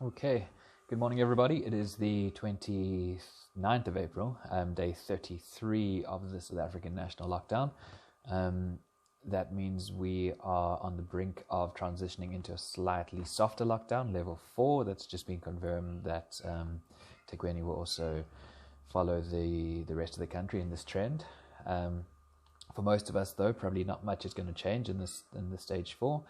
Okay, good morning everybody. It is the 29th of April, day 33 of the South African national lockdown. That means we are on the brink of transitioning into a slightly softer lockdown, level 4. That's just been confirmed that Tikweni will also follow the rest of the country in this trend. For most of us though, probably not much is going to change in the stage 4.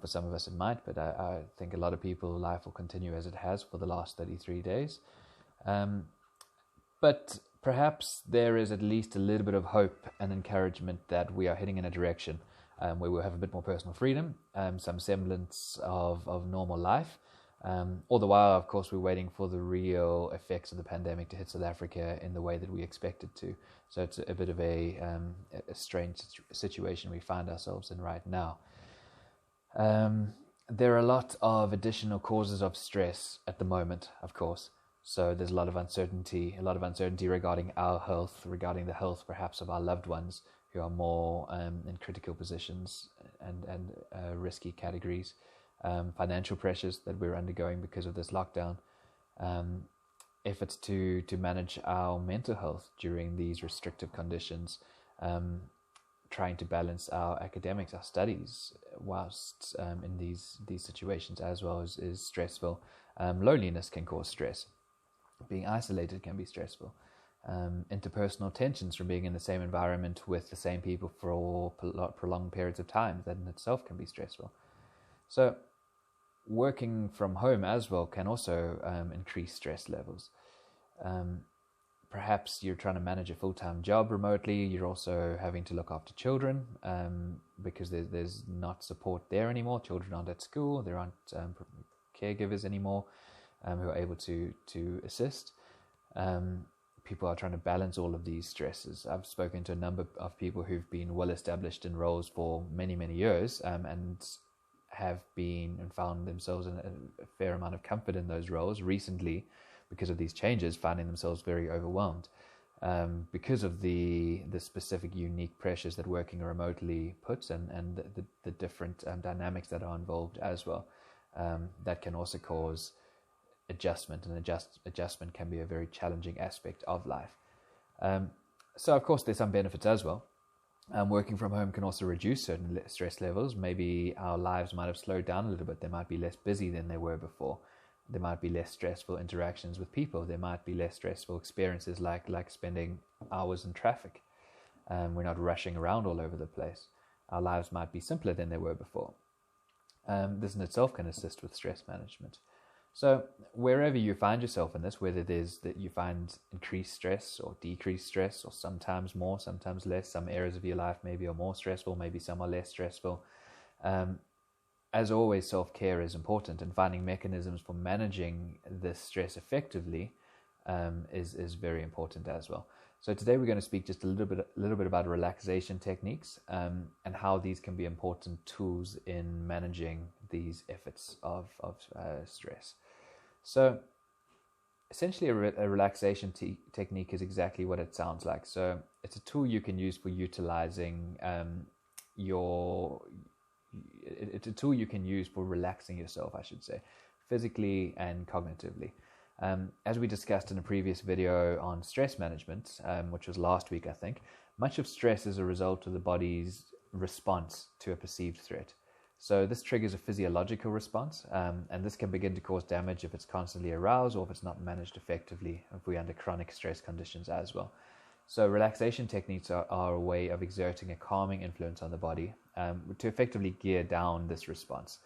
For some of us it might, but I think a lot of people, life will continue as it has for the last 33 days. But perhaps there is at least a little bit of hope and encouragement that we are heading in a direction where we'll have a bit more personal freedom, some semblance of normal life. All the while, of course, we're waiting for the real effects of the pandemic to hit South Africa in the way that we expect it to. So it's a bit of a strange situation we find ourselves in right now. There are a lot of additional causes of stress at the moment, of course. So there's a lot of uncertainty regarding our health, regarding the health perhaps of our loved ones who are more in critical positions and risky categories. Financial pressures that we're undergoing because of this lockdown. Efforts to manage our mental health during these restrictive conditions. Trying to balance our academics, our studies, whilst in these situations as well is stressful. Loneliness can cause stress. Being isolated can be stressful. Interpersonal tensions from being in the same environment with the same people for prolonged periods of time, that in itself can be stressful. So working from home as well can also increase stress levels. Perhaps you're trying to manage a full-time job remotely. You're also having to look after children because there's not support there anymore. Children aren't at school. There aren't caregivers anymore who are able to assist. People are trying to balance all of these stresses. I've spoken to a number of people who've been well established in roles for many, many years and have been and found themselves in a fair amount of comfort in those roles recently. Because of these changes, finding themselves very overwhelmed because of the specific unique pressures that working remotely puts and the different dynamics that are involved as well. That can also cause adjustment, and adjustment can be a very challenging aspect of life. So of course there's some benefits as well. Working from home can also reduce certain stress levels. Maybe our lives might have slowed down a little bit. They might be less busy than they were before. There might be less stressful interactions with people. There might be less stressful experiences like spending hours in traffic. We're not rushing around all over the place. Our lives might be simpler than they were before. This in itself can assist with stress management. So wherever you find yourself in this, whether it is that you find increased stress or decreased stress, or sometimes more, sometimes less, some areas of your life maybe are more stressful, maybe some are less stressful. As always, self-care is important, and finding mechanisms for managing this stress effectively is very important as well. So today we're going to speak just a little bit about relaxation techniques and how these can be important tools in managing these efforts of stress. So essentially a relaxation technique is exactly what it sounds like. So it's a tool you can use for utilizing it's a tool you can use for relaxing yourself, I should say, physically and cognitively. As we discussed in a previous video on stress management, which was last week, I think, much of stress is a result of the body's response to a perceived threat. So this triggers a physiological response, and this can begin to cause damage if it's constantly aroused or if it's not managed effectively, if we're under chronic stress conditions as well. So relaxation techniques are a way of exerting a calming influence on the body to effectively gear down this response.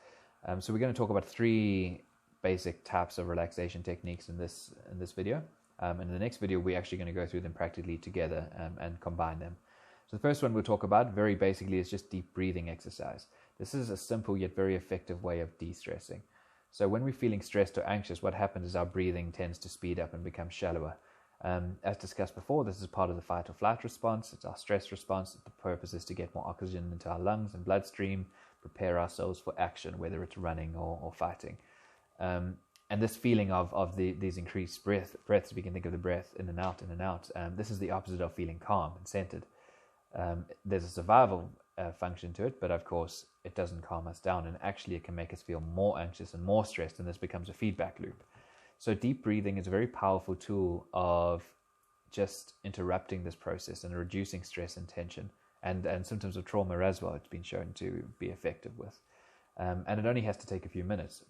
So we're going to talk about 3 basic types of relaxation techniques in this video. In the next video, we're actually going to go through them practically together and combine them. So the first one we'll talk about very basically is just deep breathing exercise. This is a simple yet very effective way of de-stressing. So when we're feeling stressed or anxious, what happens is our breathing tends to speed up and become shallower. As discussed before, this is part of the fight or flight response. It's our stress response. The purpose is to get more oxygen into our lungs and bloodstream, prepare ourselves for action, whether it's running or fighting. And this feeling of these increased breaths, we can think of the breath in and out, this is the opposite of feeling calm and centered. There's a survival function to it, but of course it doesn't calm us down, and actually it can make us feel more anxious and more stressed, and this becomes a feedback loop. So deep breathing is a very powerful tool of just interrupting this process and reducing stress and tension and symptoms of trauma as well. It's been shown to be effective with. And it only has to take a few minutes,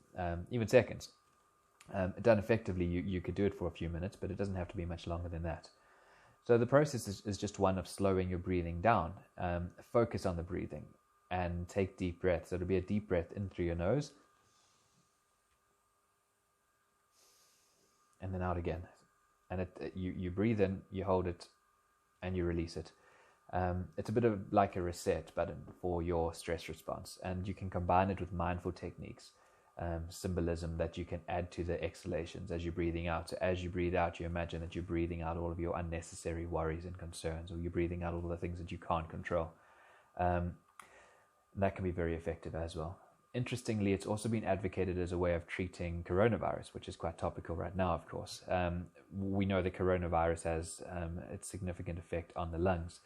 even seconds. Done effectively, you could do it for a few minutes, but it doesn't have to be much longer than that. So the process is just one of slowing your breathing down. Focus on the breathing and take deep breaths. So it'll be a deep breath in through your nose and then out again. And you breathe in, you hold it, and you release it. It's a bit of like a reset button for your stress response, and you can combine it with mindful techniques, symbolism that you can add to the exhalations as you're breathing out. So as you breathe out, you imagine that you're breathing out all of your unnecessary worries and concerns, or you're breathing out all the things that you can't control. That can be very effective as well. Interestingly, it's also been advocated as a way of treating coronavirus, which is quite topical right now, of course. We know that coronavirus has a significant effect on the lungs.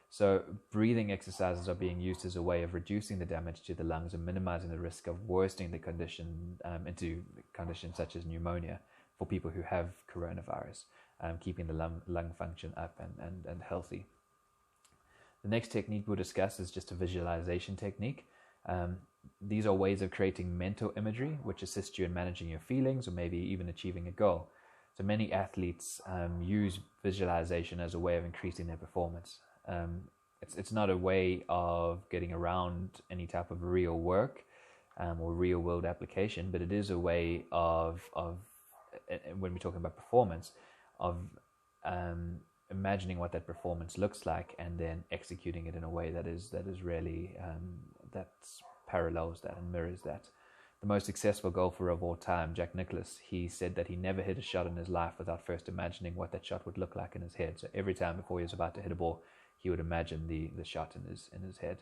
So breathing exercises are being used as a way of reducing the damage to the lungs and minimizing the risk of worsening the condition into conditions such as pneumonia for people who have coronavirus, keeping the lung function up and healthy. The next technique we'll discuss is just a visualization technique. These are ways of creating mental imagery which assist you in managing your feelings or maybe even achieving a goal. So many athletes use visualization as a way of increasing their performance. It's not a way of getting around any type of real work or real world application, but it is a way of when we're talking about performance, of imagining what that performance looks like and then executing it in a way that is really that parallels that and mirrors that. The most successful golfer of all time, Jack Nicklaus, he said that he never hit a shot in his life without first imagining what that shot would look like in his head. So every time before he was about to hit a ball, he would imagine the shot in his head.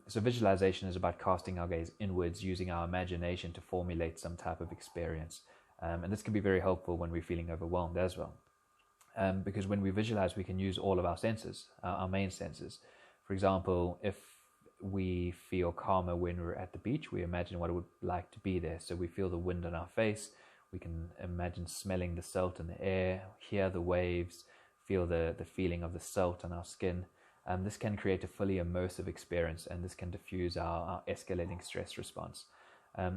So visualization is about casting our gaze inwards, using our imagination to formulate some type of experience. And this can be very helpful when we're feeling overwhelmed as well. Because when we visualize, we can use all of our senses, our main senses. For example, if we feel calmer when we're at the beach, we imagine what it would like to be there. So we feel the wind on our face, we can imagine smelling the salt in the air, hear the waves, feel the feeling of the salt on our skin. This can create a fully immersive experience, and this can diffuse our escalating stress response.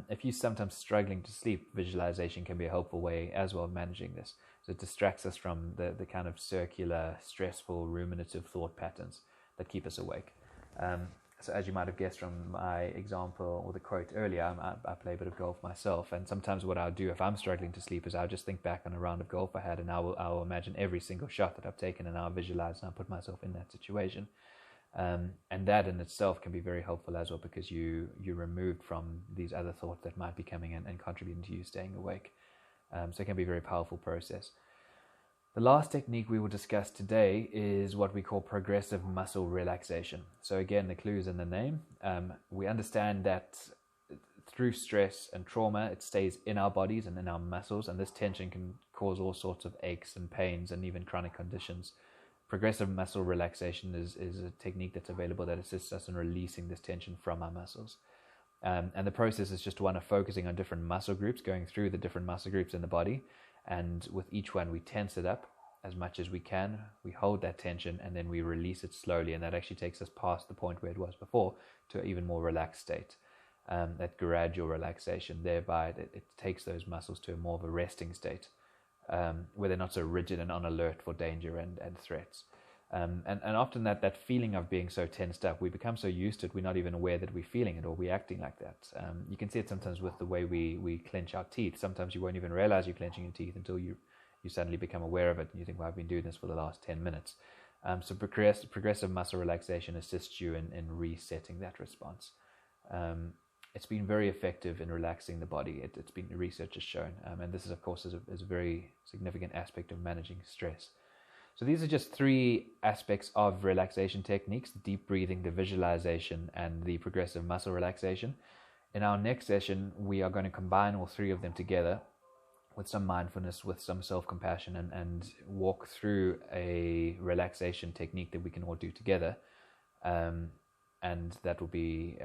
If you're sometimes struggling to sleep, visualization can be a helpful way as well of managing this. So it distracts us from the kind of circular, stressful, ruminative thought patterns that keep us awake. So as you might have guessed from my example or the quote earlier, I play a bit of golf myself, and sometimes what I'll do if I'm struggling to sleep is I'll just think back on a round of golf I had, and I'll imagine every single shot that I've taken, and I'll visualize and I'll put myself in that situation. And that in itself can be very helpful as well, because you're removed from these other thoughts that might be coming in and contributing to you staying awake. So it can be a very powerful process. The last technique we will discuss today is what we call progressive muscle relaxation. So again, the clue is in the name. We understand that through stress and trauma, it stays in our bodies and in our muscles, and this tension can cause all sorts of aches and pains and even chronic conditions. Progressive muscle relaxation is a technique that's available that assists us in releasing this tension from our muscles. And the process is just one of focusing on different muscle groups, going through the different muscle groups in the body, and with each one we tense it up as much as we can, we hold that tension, and then we release it slowly, and that actually takes us past the point where it was before to an even more relaxed state. That gradual relaxation, thereby it takes those muscles to a more of a resting state, where they're not so rigid and on alert for danger and threats. And often that feeling of being so tensed up, we become so used to it, we're not even aware that we're feeling it or we're acting like that. You can see it sometimes with the way we clench our teeth. Sometimes you won't even realize you're clenching your teeth until you suddenly become aware of it, and you think, well, I've been doing this for the last 10 minutes. So progressive muscle relaxation assists you in resetting that response. It's been very effective in relaxing the body. It's been, research has shown, and this is, of course, is a very significant aspect of managing stress. So these are just 3 aspects of relaxation techniques: the deep breathing, the visualization, and the progressive muscle relaxation. In our next session, we are going to combine all 3 of them together with some mindfulness, with some self-compassion, and walk through a relaxation technique that we can all do together. And and that will be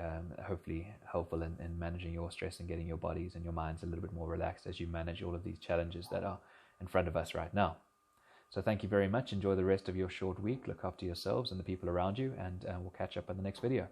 hopefully helpful in managing your stress and getting your bodies and your minds a little bit more relaxed as you manage all of these challenges that are in front of us right now. So thank you very much. Enjoy the rest of your short week. Look after yourselves and the people around you, and we'll catch up in the next video.